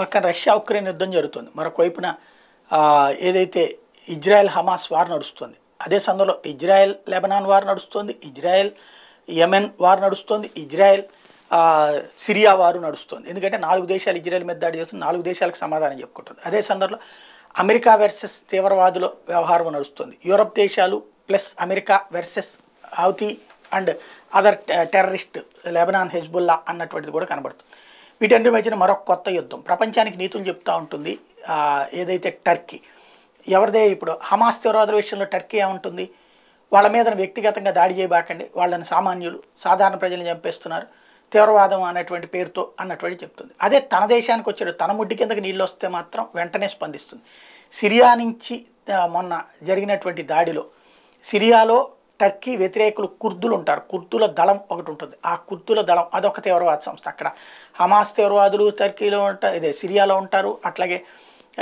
పక్కన Russia Ukraine యుద్ధం జరుగుతుంది, మరొక వైపున ఏదైతే ఇజ్రాయెల్ హమాస్ వార్ నడుస్తుంది, అదే సందర్భంలో ఇజ్రాయెల్ లెబనాన్ వార్ నడుస్తుంది, ఇజ్రాయెల్ యెమెన్ వార్ నడుస్తుంది, ఇజ్రాయెల్ సిరియా వారు నడుస్తుంది. ఎందుకంటే 4 దేశాలు ఇజ్రాయెల్ మీద దాడి చేస్తుంది, 4 దేశాలకు సమాధానం చెప్పుకుంటుంది. అదే సందర్భంలో అమెరికా వర్సెస్ తీవ్రవాదుల వ్యవహారం నడుస్తుంది, యూరప్ దేశాలు plus America versus Houthi and other terrorist Lebanon Hezbollah అన్నటువంటిది కూడా కనబడుతుంది. వీటన్నిటి మధ్యన మరొక కొత్త యుద్ధం ప్రపంచానికి నీతులు చెప్తూ ఉంటుంది. ఏదైతే టర్కీ ఎవరిదే ఇప్పుడు హమాస్ తీవ్రవాదుల విషయంలో టర్కీ ఏముంటుంది, వాళ్ళ మీద వ్యక్తిగతంగా దాడి చేయబాకండి, వాళ్ళని సామాన్యులు సాధారణ ప్రజలను చంపేస్తున్నారు, తీవ్రవాదం అనేటువంటి పేరుతో అన్నటువంటి చెప్తుంది. అదే తన దేశానికి వచ్చాడు, తన ముడ్డి కిందకి నీళ్ళు వస్తే మాత్రం వెంటనే స్పందిస్తుంది. సిరియా నుంచి మొన్న జరిగినటువంటి దాడిలో సిరియాలో టర్కీ వ్యతిరేకులు కుర్దులు ఉంటారు, కుర్దుల దళం ఒకటి ఉంటుంది. ఆ కుర్దుల దళం అదొక తీవ్రవాద సంస్థ. అక్కడ హమాస్ తీవ్రవాదులు టర్కీలో ఉంటారు, ఇదే సిరియాలో ఉంటారు, అట్లాగే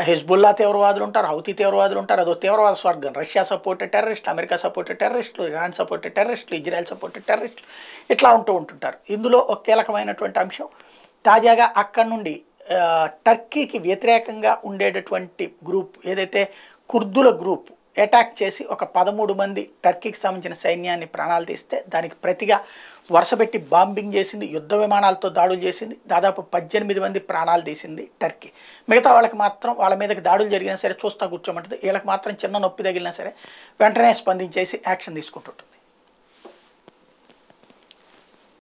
హెజ్బుల్లా తీవ్రవాదులు ఉంటారు, హౌతీ తీవ్రవాదులు ఉంటారు. అదో తీవ్రవాద స్వర్గం. రష్యా సపోర్టెడ్ టెర్రరిస్టులు, అమెరికా సపోర్టెడ్ టెర్రరిస్టులు, ఇరాన్ సపోర్టెడ్ టెర్రరిస్టులు, ఇజ్రాయెల్ సపోర్టెడ్ టెర్రరిస్టులు ఇట్లా ఉంటుంటారు. ఇందులో ఒక కీలకమైనటువంటి అంశం తాజాగా అక్కడి నుండి టర్కీకి వ్యతిరేకంగా ఉండేటటువంటి గ్రూప్ ఏదైతే కుర్దుల గ్రూప్ అటాక్ చేసి ఒక 13 మంది టర్కీకి సంబంధించిన సైన్యాన్ని ప్రాణాలు తీస్తే దానికి ప్రతిగా వరుసపెట్టి బాంబింగ్ చేసింది, యుద్ధ విమానాలతో దాడులు చేసింది, దాదాపు 18 మంది ప్రాణాలు తీసింది టర్కీ. మిగతా వాళ్ళకి మాత్రం వాళ్ళ మీదకి దాడులు జరిగినా సరే చూస్తా కూర్చోమంటుంది, వీళ్ళకి మాత్రం చిన్న నొప్పి తగిలినా సరే వెంటనే స్పందించేసి యాక్షన్ తీసుకుంటుంటుంది.